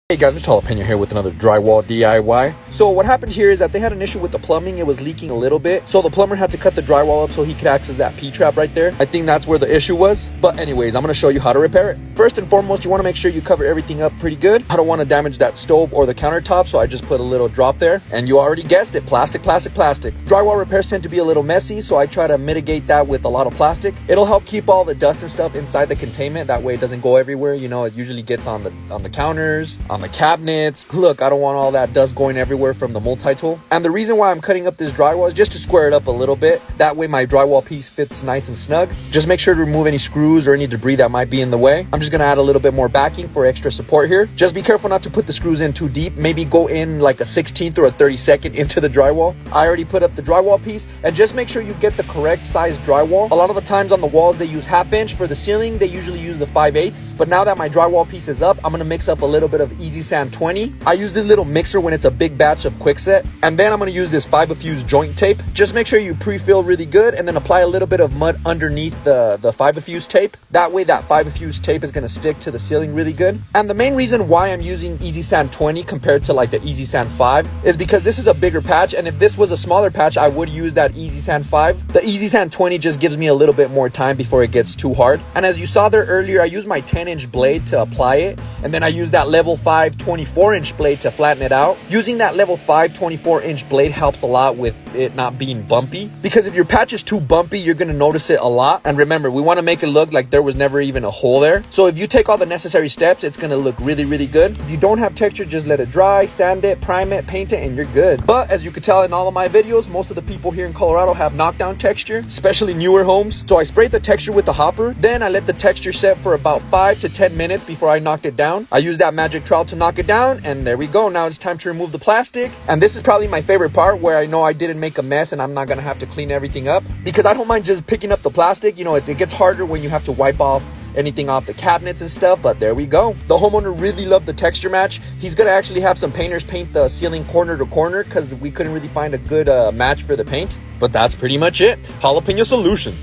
Hey guys, it's Jalapeno here with another drywall DIY. So what happened here is that they had an issue with the plumbing. It was leaking a little bit. So the plumber had to cut the drywall up so he could access that P-trap right there. I think that's where the issue was. But anyways, I'm going to show you how to repair it. First and foremost, you want to make sure you cover everything up pretty good. I don't want to damage that stove or the countertop, so I just put a little drop there. And you already guessed it, plastic, plastic, plastic. Drywall repairs tend to be a little messy, so I try to mitigate that with a lot of plastic. It'll help keep all the dust and stuff inside the containment. That way it doesn't go everywhere. You know, it usually gets on the counters, on the cabinets. Look, I don't want all that dust going everywhere from the multi-tool. And the reason why I'm cutting up this drywall is just to square it up a little bit. That way my drywall piece fits nice and snug. Just make sure to remove any screws or any debris that might be in the way. I'm just gonna add a little bit more backing for extra support here. Just be careful not to put the screws in too deep. Maybe go in like a 16th or a 32nd into the drywall. I already put up the drywall piece, and just make sure you get the correct size drywall. A lot of the times on the walls they use 1/2 inch. For the ceiling they usually use the 5/8. But now that my drywall piece is up, I'm gonna mix up a little bit of Easy Sand 20. I use this little mixer when it's a big batch of Quickset, and then I'm going to use this fiberfuse joint tape. Just make sure you pre-fill really good and then apply a little bit of mud underneath the fiberfuse tape. That way that fiberfuse tape is going to stick to the ceiling really good. And the main reason why I'm using Easy Sand 20 compared to like the Easy Sand 5 is because this is a bigger patch, and if this was a smaller patch I would use that Easy Sand 5. The Easy Sand 20 just gives me a little bit more time before it gets too hard. And as you saw there earlier, I used my 10-inch blade to apply it, and then I used that level 5 24-inch blade to flatten it out. Using that level 5 24-inch blade helps a lot with it not being bumpy, because if your patch is too bumpy you're going to notice it a lot. And remember, we want to make it look like there was never even a hole there. So if you take all the necessary steps, it's going to look really, really good. If you don't have texture, just let it dry, sand it, prime it, paint it, and you're good. But as you can tell in all of my videos, most of the people here in Colorado have knockdown texture, especially newer homes. So I sprayed the texture with the hopper, then I let the texture set for about 5 to 10 minutes before I knocked it down. I used that magic trowel to knock it down, and there we go. Now it's time to remove the plastic. And this is probably my favorite part, where I know I didn't make a mess and I'm not gonna have to clean everything up, because I don't mind just picking up the plastic. You know, it gets harder when you have to wipe off anything off the cabinets and stuff. But there we go. The homeowner really loved the texture match. He's gonna actually have some painters paint the ceiling corner to corner because we couldn't really find a good match for the paint. But that's pretty much it. Jalapeno Solutions.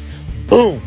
Boom.